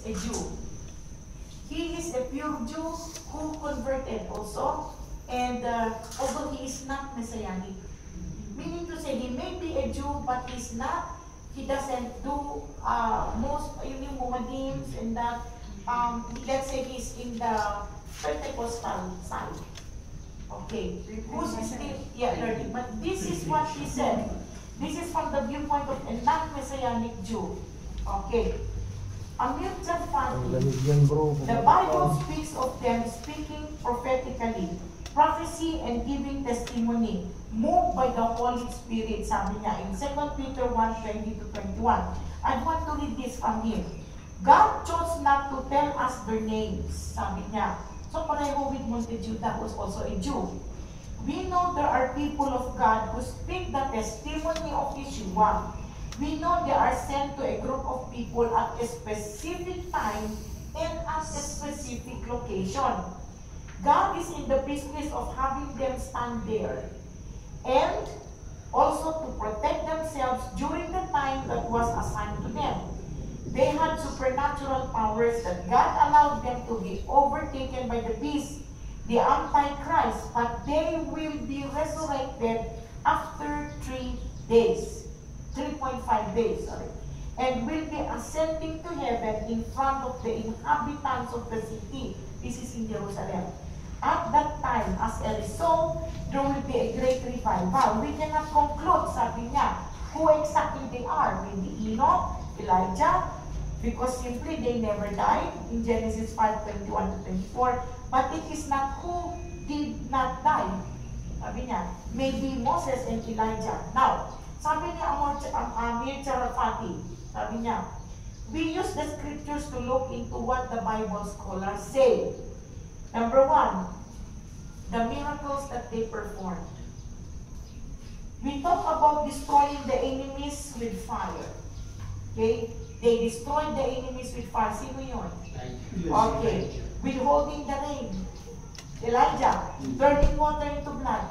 a Jew. He is a pure Jew who converted also, and although he is not messianic. Meaning to say, he may be a Jew, but he's not. He doesn't do most yung Mohammedans and that. Let's say he's in the Pentecostal side. Okay, who's still learning? But this is what he said. This is from the viewpoint of a non-messianic Jew. Okay. Amir Jafati, the Bible speaks of them speaking prophetically, prophecy and giving testimony, moved by the Holy Spirit, sabi niya in 2 Peter 1:20-21. I want to read this from him. God chose not to tell us their names, sabi niya. So pareho with Montejuda, who is also a Jew. We know there are people of God who speak the testimony of Yeshua. We know they are sent to a group of people at a specific time and at a specific location. God is in the business of having them stand there and also to protect themselves during the time that was assigned to them. They had supernatural powers that God allowed them to be overtaken by the beast, the Antichrist, but they will be resurrected after 3 days. 3.5 days, sorry, and will be ascending to heaven in front of the inhabitants of the city. This is in Jerusalem. At that time, as a result, there will be a great revival. We cannot conclude, sabi niya, who exactly they are. Maybe Enoch, Elijah, because simply they never died in Genesis 5:21-24. But it is not who did not die. Sabi niya, maybe Moses and Elijah. Now, sabi niya Amir Jafati, sabi niya, we use the scriptures to look into what the Bible scholars say. Number 1, the miracles that they performed. We talk about destroying the enemies with fire. Okay? They destroyed the enemies with fire. Sino yun? Okay. Withholding the rain. Elijah. Turning water into blood.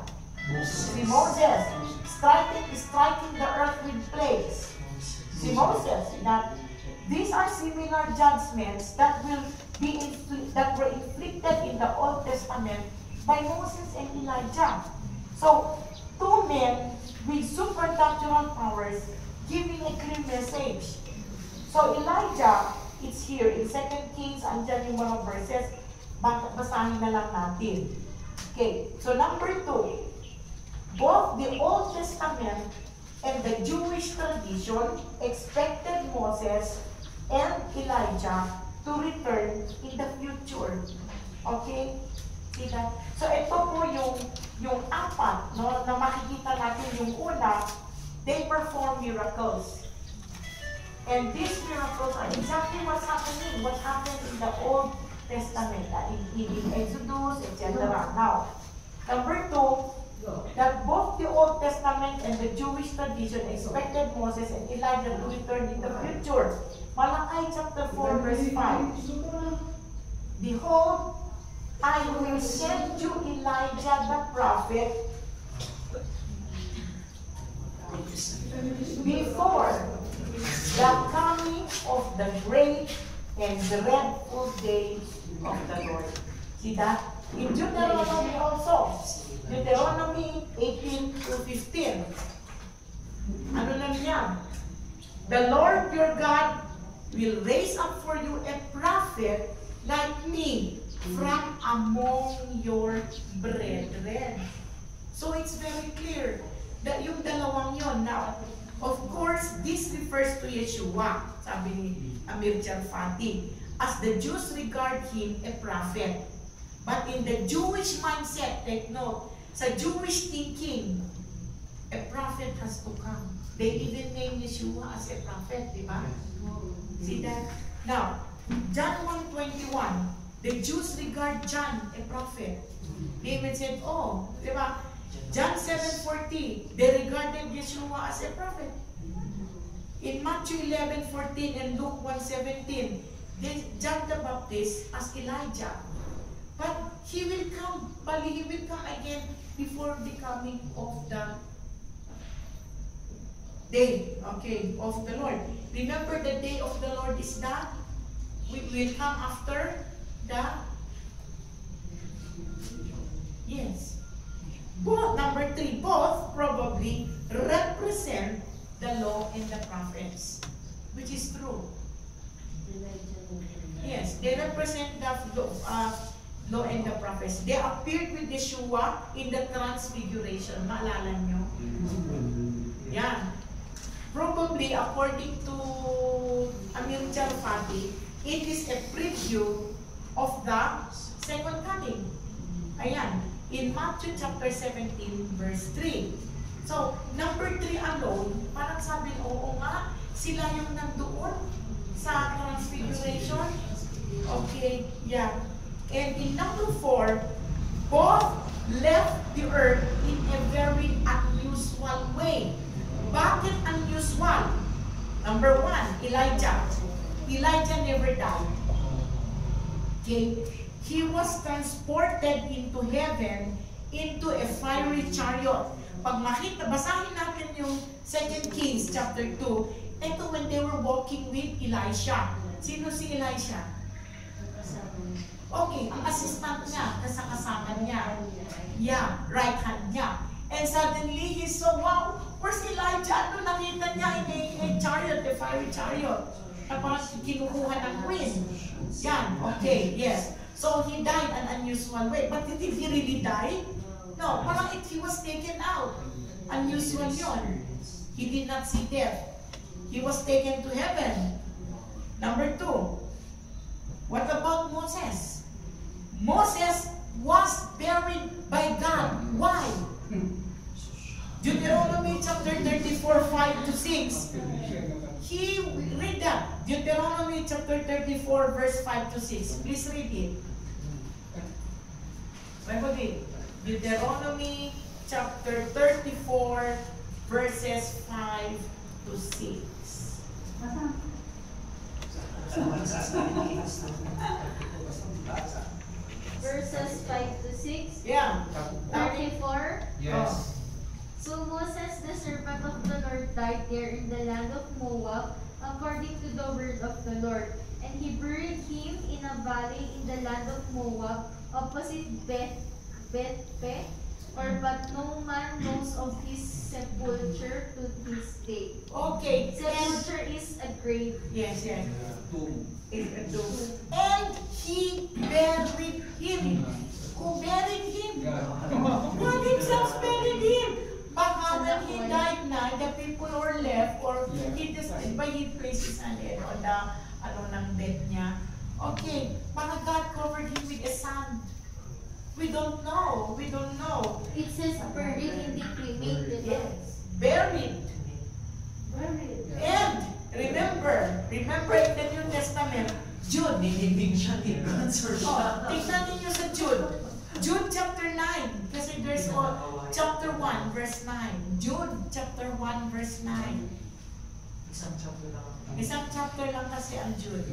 Si Moses. Striking the earth with plagues. Si Moses. These are similar judgments that were inflicted in the Old Testament by Moses and Elijah. So, two men with supernatural powers giving a clear message. So, Elijah, it's here in 2 Kings, andyan yung mga verses, basahin na lang natin. Okay, so number 2, both the Old Testament and the Jewish tradition expected Moses and Elijah to return in the future. Okay? See that? So ito po yung apat, no, na makikita natin. Yung una, they perform miracles. And these miracles are exactly what's happening, what happened in the Old Testament, in Exodus, etc. Now, number 2, that both the Old Testament and the Jewish tradition expected Moses and Elijah to return in the future. Malachi chapter 4 verse 5. Behold, I will send you Elijah the prophet before the coming of the great and dreadful day of the Lord. See that? In Deuteronomy also. Deuteronomy 18-15. Ano lang yan? The Lord your God will raise up for you a prophet like me from among your brethren. So it's very clear that yung dalawang yon. Now, of course, this refers to Yeshua, sabi ni Amir Jafati, as the Jews regard him a prophet. But in the Jewish mindset, take note, sa Jewish thinking, a prophet has to come. They even name Yeshua as a prophet, di ba? See that? Now, John 1:21, the Jews regard John a prophet. They even said, oh, di ba? John 7:40, they regarded Yeshua as a prophet. In Matthew 11:14 and Luke 1:17, they John the Baptist as Elijah. But he will come again before the coming of the day, okay, of the Lord. Remember, the day of the Lord is the will come after the, yes. Both, number 3, both probably represent the law and the prophets, which is true. Yes, they represent the law and the prophets. They appeared with Yeshua in the transfiguration. Maalala nyo? Yan. Probably, according to Amir Charfati, it is a preview of the second coming. Ayan. In Matthew chapter 17, verse 3. So, number 3 alone, parang sabi, oo nga, sila yung nandoon sa transfiguration. Okay, yeah. And in number 4, both left the earth in a very unusual way. Bakit unusual? Number 1, Elijah. Elijah never died. Okay? He was transported into heaven into a fiery chariot. Pag makita, basahin natin yung 2 Kings chapter 2. Ito when they were walking with Elisha. Sino si Elisha? Okay, ang assistant niya, kasama niya. Yeah, right hand niya. And suddenly he saw, wow, where's Elijah? Ano nakita niya in a chariot, a fiery chariot? Tapos kinukuha ng queen. Yan, okay, yes. So he died an unusual way. But did he really die? No, parang he was taken out. Unusual yun. He did not see death. He was taken to heaven. Number 2, what about Moses? Moses was buried by God. Why? Deuteronomy chapter 34, 5 to 6. Read that. Deuteronomy chapter 34, verse 5 to 6. Please read it. Deuteronomy chapter 34, verses 5 to 6. Verses 5 to 6? Yeah. 34? Yes. So Moses, the servant of the Lord, died there in the land of Moab, according to the word of the Lord. And he buried him in a valley in the land of Moab, opposite Beth-pe, but no man knows of his sepulture to this day. Okay. Sepulture is a grave. Yes, yes. Tomb. It's a tomb. And he buried him. Who buried him? God himself buried him. Baka when he died na, the people were left, or he just, by he placed his hand on the, ng bed niya. Okay, baka God covered him with a sand. We don't know. We don't know. It says buried, hindi cremated. Yes. Buried. And remember in the New Testament, Jude. Nilibing siya, ni-transfer siya. Tignan ninyo sa Jude. Jude chapter 9. Kasi there's chapter 1, verse 9. Jude chapter 1, verse 9. Isang chapter lang. Isang chapter lang kasi ang Jude.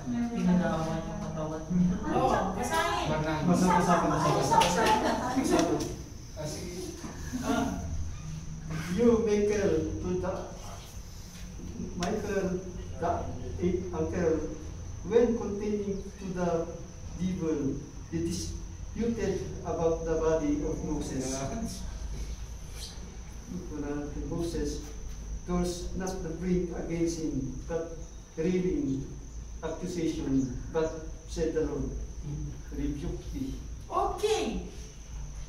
Pinagawa yung katawan niya. Oo, basahin. You Michael to the Michael the uncle when continuing to the devil he disputed about the body of Moses. Moses does not bring against him but reeling accusation, but said the Lord, rebuke thee. Okay.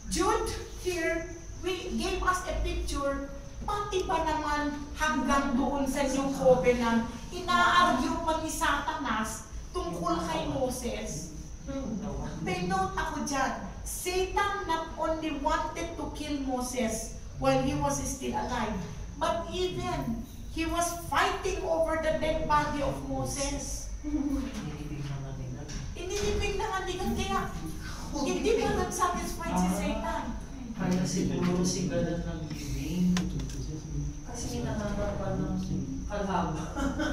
Jude here, we gave us a picture, pati ba naman hanggang doon sa New Covenant, ina-argue pa ni Satanas tungkol kay Moses. May note ako dyan, Satan not only wanted to kill Moses while he was still alive, but even he was fighting over the dead body of Moses. Nilibing naman nila. Inilibig na nga nila, kaya hindi pa nag-satisfy si Satan. Kaya siguro si God ang nag-giving. Kasi nakakapa ng kalaba.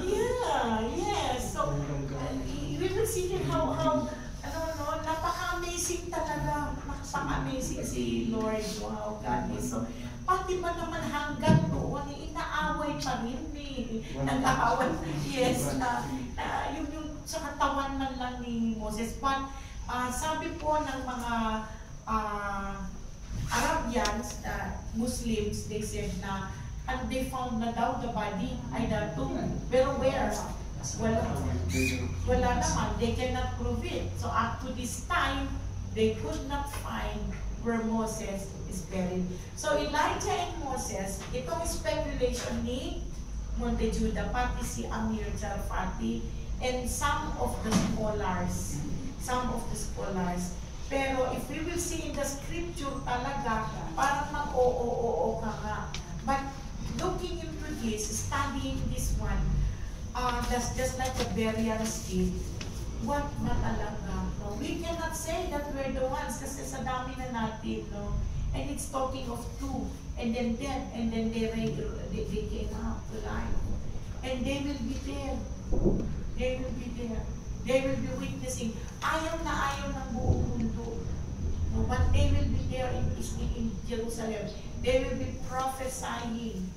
Yeah, yes. So, we will see here how napaka-amazing talaga. Napaka-amazing si Lord. Wow, God is so. Pati ba naman hanggang doon inaaway pa rin eh. Nag-aaway, yes, yung sa katawan man lang ni Moses. But sabi po ng mga Arabians, Muslims, they said na, and they found na daw the body ay the tomb. Pero where? Wala naman. They cannot prove it. So up to this time, they could not find where Moses is buried. So Elijah and Moses, itong speculation ni Monte Juda, pati si Amir Jarfati, and some of the scholars. Pero if we will see in the scripture talaga, parang mag-oo ka nga. But looking into this, studying this one, that's just like a burial state. What na talaga? No? We cannot say that we're the ones kasi sa dami na natin, no? And it's talking of two, and then death, and then they came up to life. And they will be there. They will be there. They will be witnessing. Ayaw na ayaw ng buong mundo. No? But they will be there in Jerusalem. They will be prophesying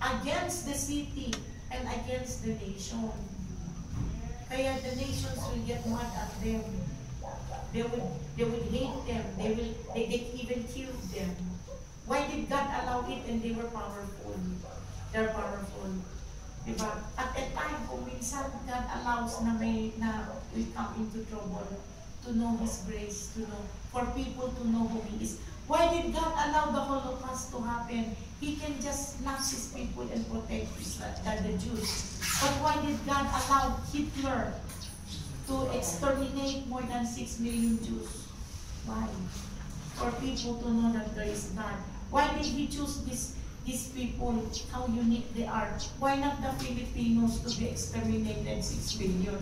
against the city and against the nation. Kaya the nations will get mad at them. They would hate them. They even kill them. Why did God allow it and they were powerful? They're powerful. Diba? At a time, kung minsan God allows na we come into trouble, to know His grace, for people to know who He is. Why did God allow the Holocaust to happen? He can just snatch His people and protect the Jews. But why did God allow Hitler to exterminate more than 6 million Jews? Why? For people to know that there is God. Why did He choose these people, how unique they are? Why not the Filipinos to be exterminated 6 billion?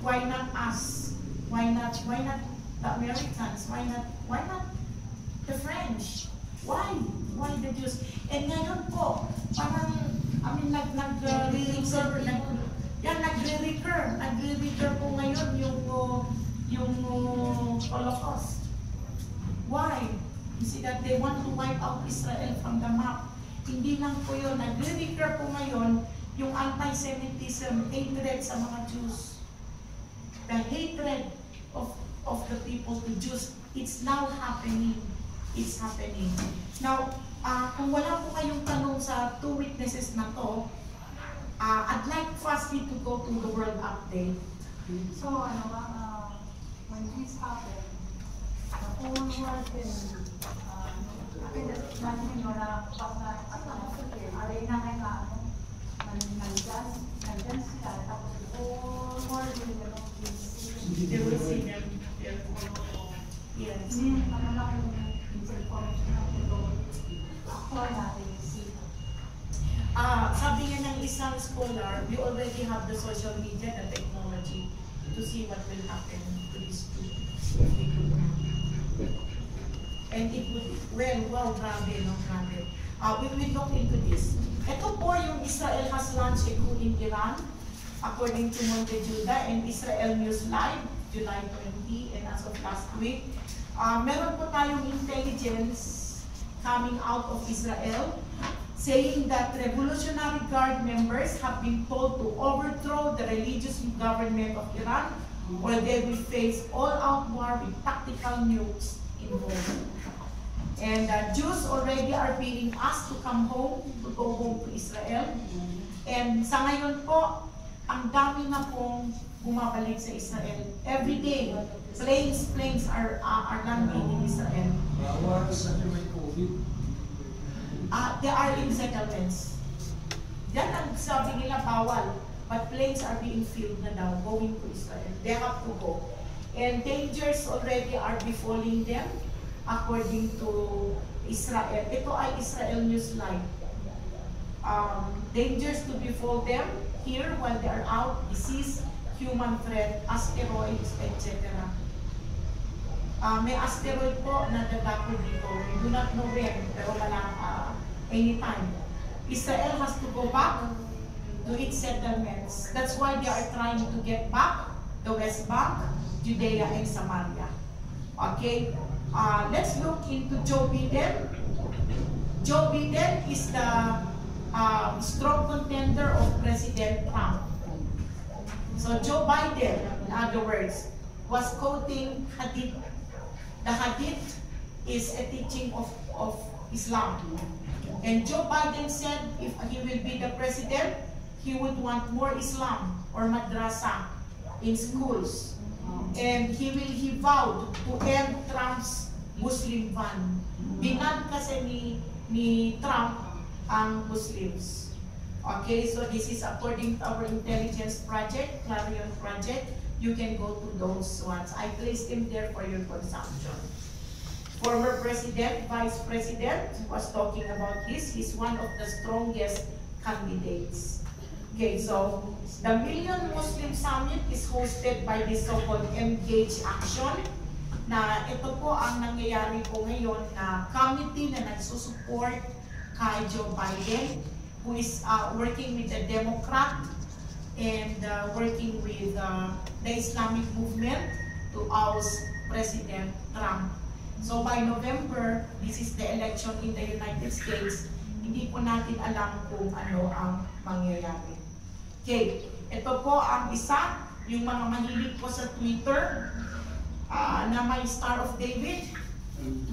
Why not us? Why not the Americans? Why not the French? Why the Jews? And ngayon po, parang, nagre-recur po ngayon yung Holocaust. Why? You see that they want to wipe out Israel from the map. Hindi lang po yun. Nagre-recur po ngayon yung anti-Semitism, hatred sa mga Jews. The hatred of the people to Jews, it's now happening. It's happening. Now, kung wala po kayong tanong sa two witnesses na to, I'd like firstly to go to the world update. So, when this happened, the whole world is, natin yung arena na nandyan sila, tapos the whole world is, They will see them. Yes. hindi naman lang yung information na ito, actual natin see. Sabi nga ng isang scholar, we already have the social media, the technology, to see what will happen to these two. And it would, well, grabe, no, grabe. We will look into this. Ito po yung Israel has launched a coup in Iran, according to Monte Juda and Israel News Live, July 20, and as of last week. Meron po tayong intelligence coming out of Israel, saying that Revolutionary Guard members have been told to overthrow the religious government of Iran, or they will face all-out war with tactical nukes involved. And Jews already are being asked to come home, to go home to Israel. And sa ngayon po, ang dami na pong bumabalik sa Israel. Every day, planes are landing in Israel. They are in settlements. Yan ang sabi nila bawal. But planes are being filled na daw, going to Israel. They have to go. And dangers already are befalling them, according to Israel. Ito ay Israel News Live. Dangers to befall them here while they are out, disease, human threat, asteroids, etc. May asteroid po na dadako dito. We do not know when, pero anytime. Israel has to go back to its settlements. That's why they are trying to get back the West Bank, Judea, and Samaria. Okay? Let's look into Joe Biden. Joe Biden is the strong contender of President Trump. So Joe Biden, in other words, was quoting hadith. The hadith is a teaching of Islam. And Joe Biden said if he will be the president, he would want more Islam or madrasa in schools. And he vowed to end Trump's Muslim ban. Binan kasi ni Trump ang Muslims. Okay, so this is according to our intelligence project, Clarion project. You can go to those ones. I placed them there for your consumption. Former president, vice president was talking about this. He's one of the strongest candidates. Okay, so the Million Muslim Summit is hosted by the so-called Engage Action. Na ito po ang nangyayari po ngayon na committee na nagsusupport kay Joe Biden, who is working with the Democrat and working with the Islamic movement to oust President Trump. So by November, this is the election in the United States. Hindi po natin alam kung ano ang mangyayari. Okay, ito po ang isa, yung mga mahilig po sa Twitter, na may Star of David.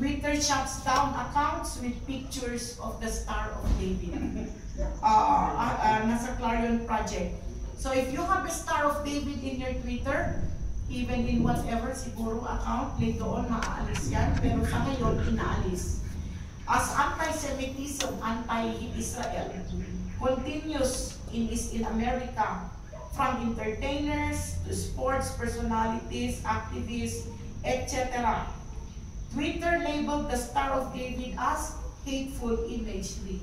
Twitter shuts down accounts with pictures of the Star of David. Nasa Clarion project. So if you have a Star of David in your Twitter, even in whatever siguro account, later on maaalis yan, pero sa ngayon inaalis. As anti-Semitism, anti-Israel continues in America, from entertainers to sports personalities, activists, etc. Twitter labeled the Star of David as hateful imagery.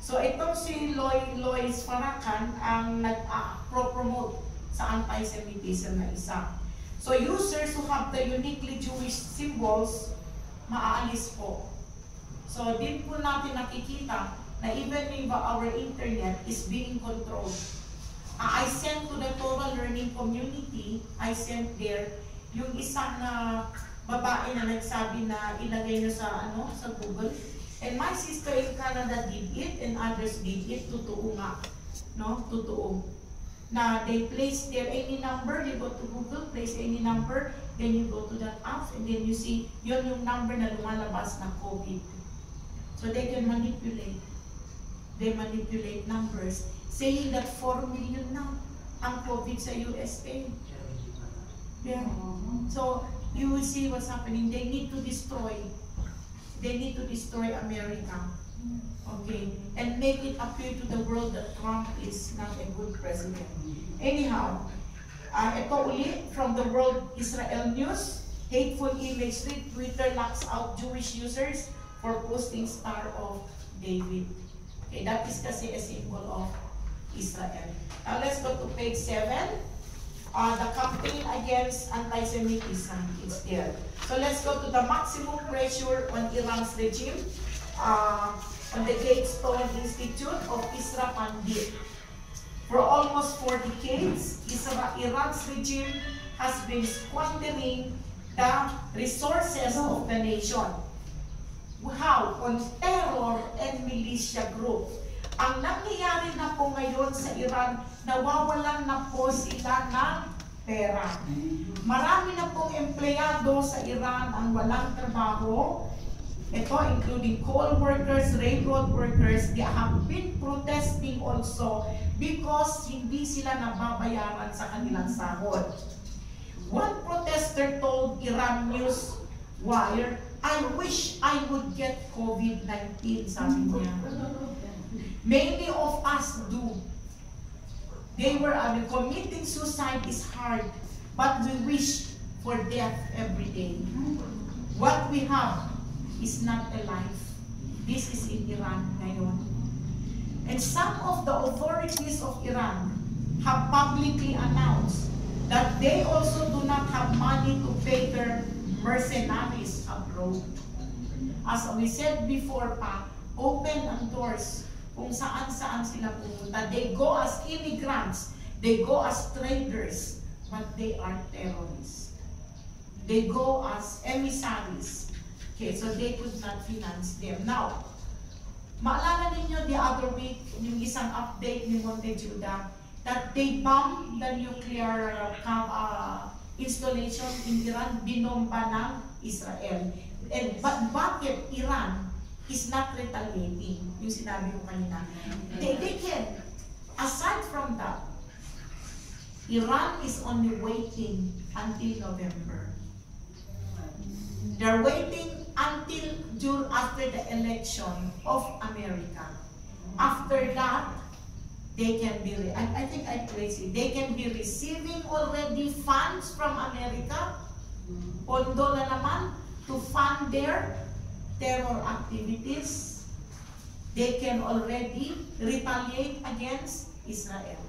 So itong si Lois Farrakhan ang nag-promote sa anti-Semitism na isa. So users who have the uniquely Jewish symbols, maaalis po. So din po natin nakikita na even our internet is being controlled. I sent to the Torah Learning Community, I sent there yung isang babae na nagsabi na ilagay nyo sa Google. And my sister in Canada did it and others did it. Totoo nga. No? Totoo. Na they place their any number, you go to Google, place any number, then you go to that app, and then you see yun yung number na lumalabas na COVID. So they can manipulate. They manipulate numbers, saying that 4 million na ang COVID sa USA. Yeah. So you will see what's happening. They need to destroy. They need to destroy America. Okay, and make it appear to the world that Trump is not a good president. Anyhow, ito ulit from the World Israel News, hateful imagery, Twitter locks out Jewish users for posting Star of David. Okay, that is kasi a symbol of Israel. Now let's go to page 7. The campaign against anti-Semitism is there. So let's go to the maximum pressure on Iran's regime. On the Gatestone Institute of Isra Pandit. For almost 4 decades, Iran's regime has been squandering the resources of the nation. How? On terror and militia group. Ang nangyayari na po ngayon sa Iran, nawawalan na po sila ng pera. Marami na pong empleyado sa Iran ang walang trabaho. Ito, including coal workers, railroad workers, they have been protesting also because hindi sila nababayaran sa kanilang sahod. One protester told Iran News Wire, I wish I would get COVID-19, sabi niya. Many of us do. They were committing suicide is hard, but we wish for death every day. What we have is not a life. This is in Iran ngayon. And some of the authorities of Iran have publicly announced that they also do not have money to pay their mercenaries abroad. As we said before pa, open ang doors kung saan-saan sila pumunta. They go as immigrants, they go as traders, but they are terrorists. They go as emissaries. Okay, so they could not finance them. Now, Maalala ninyo the other week, yung isang update ni Monte Juda, that they bombed the nuclear installation in Iran, binomba ng Israel. And bakit Iran is not retaliating? Yung sinabi ko kanina. They can, aside from that, Iran is only waiting until November. They're waiting until after the election of America. After that, they can be, I think I place it, they can be receiving already funds from America, pondo na naman, to fund their terror activities. They can already retaliate against Israel.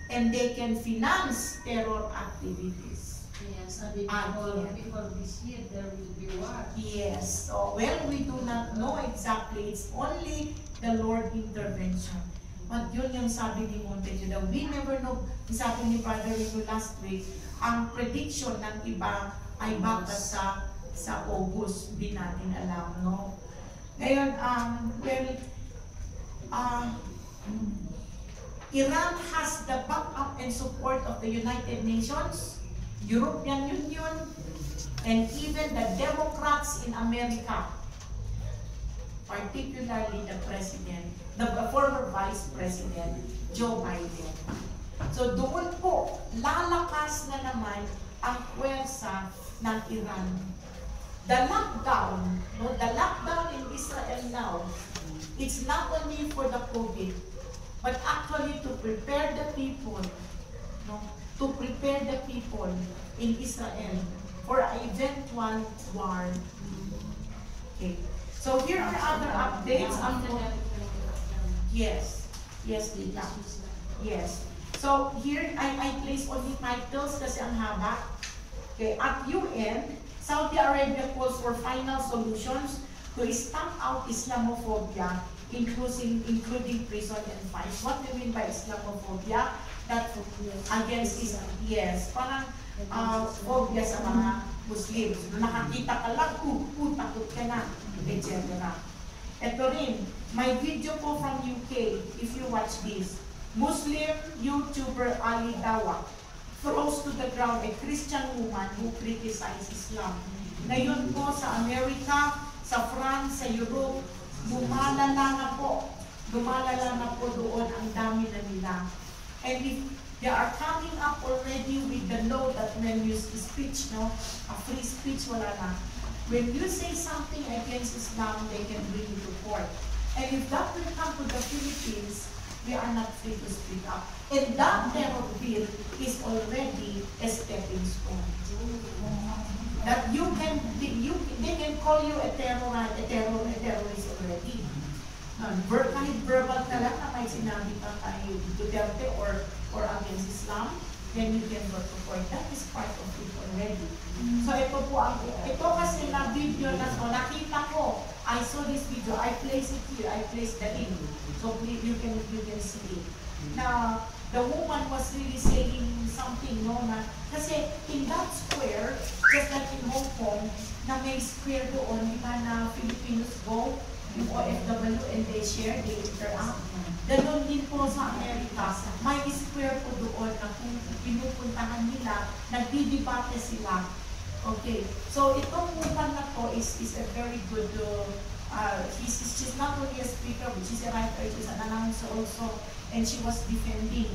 And they can finance terror activities. Yes, sabi before this year, there will be war. Yes. So, well, we do not know exactly. It's only the Lord intervention. But yun yung sabi ni Monte Juda. We never know. Sabi ni Brother Rino last week, ang prediction ng iba ay baka sa August. Hindi natin alam, no? Ngayon, Iran has the backup and support of the United Nations, European Union, and even the Democrats in America, particularly the President, the former Vice President, Joe Biden. So doon po, lalakas na naman ang puwersa ng Iran. The lockdown in Israel now, it's not only for the COVID, but actually to prepare the people, in Israel for an eventual war. Okay. So here are other updates. Yes, Lita. Yes. So here I place only titles kasi ang haba. Okay. At UN, Saudi Arabia calls for final solutions to stamp out Islamophobia, including prison and fines. What do you mean by Islamophobia? That against Islam. Yes, parang phobia sa mga Muslims. Nakakita ka lang, takot ka na, etc. Ito rin, may video po from UK, if you watch this. Muslim YouTuber Ali Dawa throws to the ground a Christian woman who criticizes Islam. Ngayon po sa Amerika, sa France, sa Europe, dumalala na po doon ang dami na nila. And if they are coming up already with the law that when you speech, a free speech, wala na. When you say something against Islam, they can bring you to court. And if that will come to the Philippines, we are not free to speak up. And that terror bill is already a stepping stone. That they can call you a terrorist already. Kahit verbal ka lang na may sinabi ka kay Duterte or against Islam, then you can go to court. That is part of it already. So ito kasi na video na so nakita ko, I saw this video, I place it here, I place the link. So please, you can see it. Now, the woman was really saying something, na kasi in that square, just like in Hong Kong, na may square doon, di ba na Filipinos go, yung OFW, and they share, they interact. Ganon din po sa Amerika, may square po doon na kung pinupuntahan nila, nagdidebate sila. Okay, so itong woman na to is a very good, she's not only a speaker, but she's a writer, she's an announcer also, and she was defending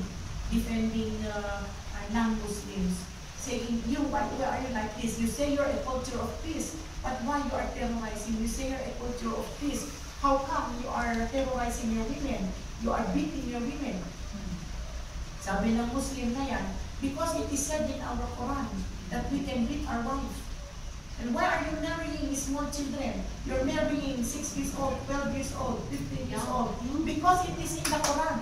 non-Muslims, saying, why are you like this? You say you're a culture of peace, but why you are terrorizing? You say you're a culture of peace. How come you are terrorizing your women? You are beating your women. Sabi ng Muslim na yan, because it is said in our Quran that we can beat our wife. And why are you marrying small children? You're marrying 6 years old, 12 years old, 15 years old. Because it is in the Quran.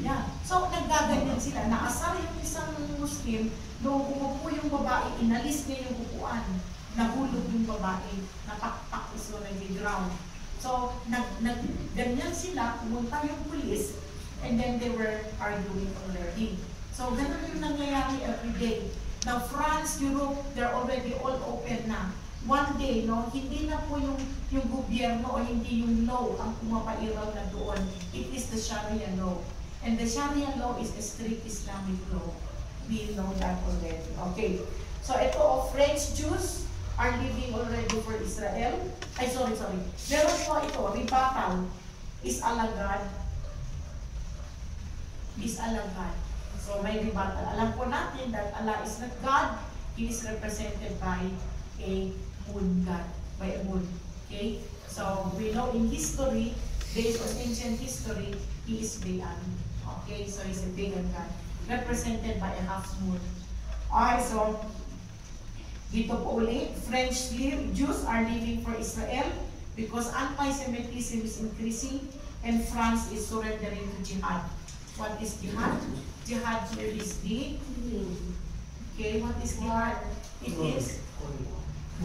Yeah. So, naggaganyan sila. Naasar yung isang Muslim, noong umupo yung babae, inalis niya yung upuan. Nahulog yung babae, napakpak iso nag-ground. So, ganyan sila, pumunta yung police, and then they were arguing already. So, ganun yung nangyayari every day. Now, France, Europe, they're already all open na. one day, no, hindi na po yung gobyerno o hindi yung law ang pumapairaw na doon. It is the Sharia law. And the Sharia law is a strict Islamic law. We know that already. Okay. So ito, French Jews are living already for Israel. Ay, sorry. Meron po ito, rebuttal is alagad. So may rebuttal. Alam po natin that Allah is not God. He is represented by a moon god, by a moon. Okay? So we know in history, based on ancient history, he is Baal. Okay? So he's a pagan god, represented by a half moon. Alright, so dito po ulit, French Jews are living for Israel because anti-Semitism is increasing and France is surrendering to jihad. What is jihad? Jihad here is the, okay, what is jihad? It is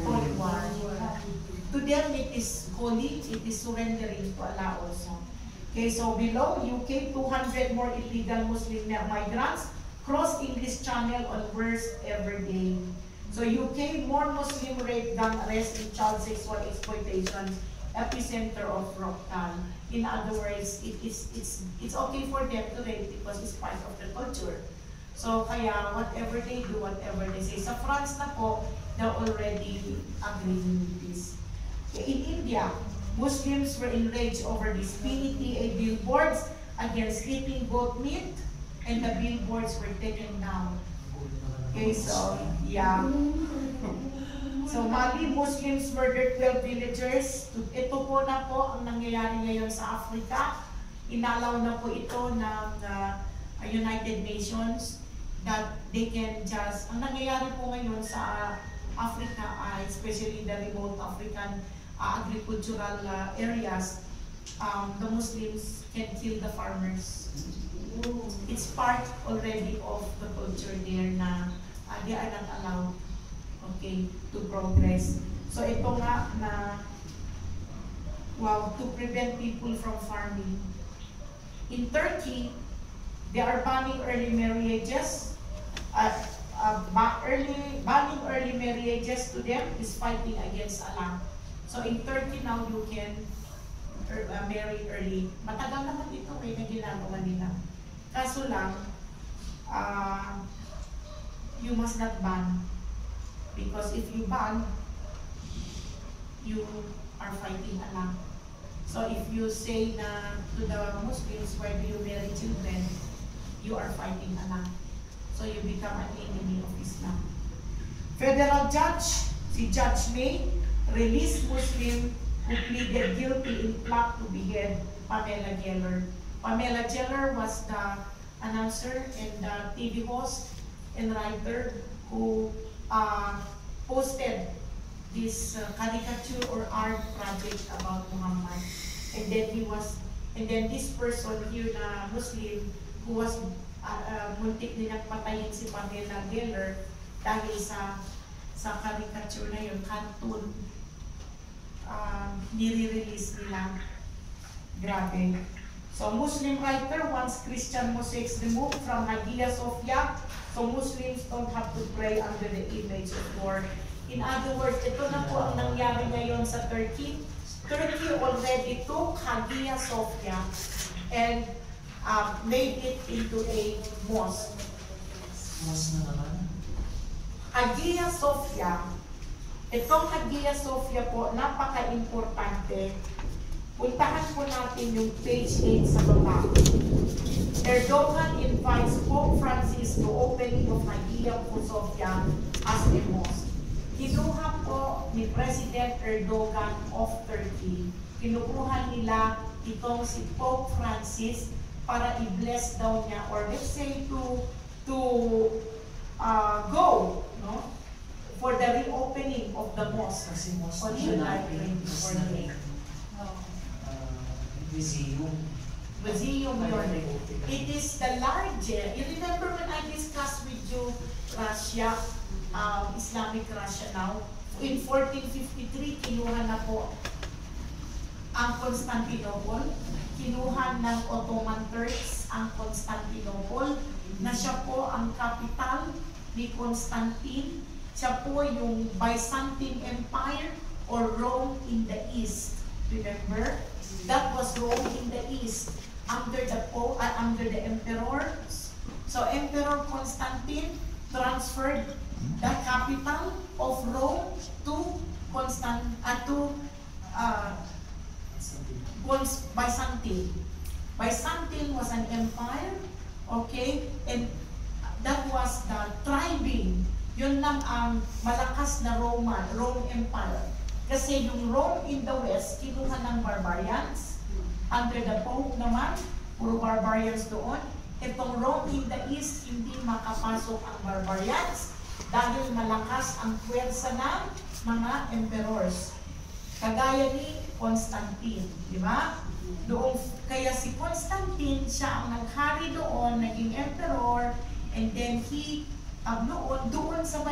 holy war. To them it is holy, it is surrendering to Allah also. Okay, so below, UK, 200 more illegal Muslim migrants cross English Channel on worst ever day. So UK, more Muslim rape, gang arrest, and child sexual exploitation, epicenter of Rocktal. In other words, it's okay for them to rape because it's part of the culture. So kaya whatever they do, whatever they say. Sa France na po, they're already agreeing with this. In India, Muslims were enraged over these PETA billboards against eating goat meat, and the billboards were taken down. Okay, so, yeah. So, Mali, Muslims murdered 12 villagers. Ito po na po ang nangyayari ngayon sa Africa. Inalaw na po ito ng United Nations that they can just, ang nangyayari po ngayon sa Africa, especially the remote African agricultural areas, the Muslims can kill the farmers. It's part already of the culture there na they are not allowed, okay, to progress. So ito nga na, wow, to prevent people from farming. In Turkey, they are banning early marriages. Banning early marriages to them is fighting against Allah. So in Turkey now, you can marry early. Matagal naman ito na ginagawa nila. Kaso lang, you must not ban. Because if you ban, you are fighting Allah. So if you say na to the Muslims, why do you marry children? You are fighting Allah. So you become an enemy of Islam. Federal judge, si Judge May, released Muslim who pleaded guilty in plot to behead Pamela Geller. Pamela Geller was the announcer and the TV host and writer who posted this caricature or art project about Muhammad. And then this person here na Muslim who was muntik nilang patayin si Pamela Geller dahil sa caricature na yun, cartoon, nire-release nila. Grabe. So Muslim writer wants Christian mosaics removed from Hagia Sophia so Muslims don't have to pray under the image of war. In other words, ito na po ang nangyari ngayon sa Turkey. Turkey already took Hagia Sophia and made it into a mosque. Mosque na naman? Hagia Sophia. Itong Hagia Sophia po, napaka-importante. Puntahan po natin yung page 8 sa baba. Erdogan invites Pope Francis to opening of Hagia Sophia as a mosque. Kinuha po ni President Erdogan of Turkey. Kinukuha nila itong si Pope Francis para i-bless daw niya or let's say to go, no, for the reopening of the mosque Kasi mosque on siya July natin. Mas 24. Museum. Museum yun. It is the largest. You remember when I discussed with you Russia, Islamic Russia now? In 1453, kinuha na po ang Constantinople. Kinuha ng Ottoman Turks ang Constantinople na siya po ang capital ni Constantine siya po yung Byzantine Empire or Rome in the East. Remember? That was Rome in the East under the emperor. So Emperor Constantine transferred the capital of Rome to Byzantine. Byzantine was an empire, okay? And that was the thriving. Yun lang ang malakas na Rome Empire. Kasi yung Rome in the West, kinuha ng barbarians. Under the Pope naman, puro barbarians doon. Itong Rome in the East, hindi makapasok ang barbarians dahil malakas ang puwersa ng mga emperors. Kagaya ni Constantine, di ba? Doon, kaya si Constantine, siya ang naghari doon, naging emperor, and then he, doon sa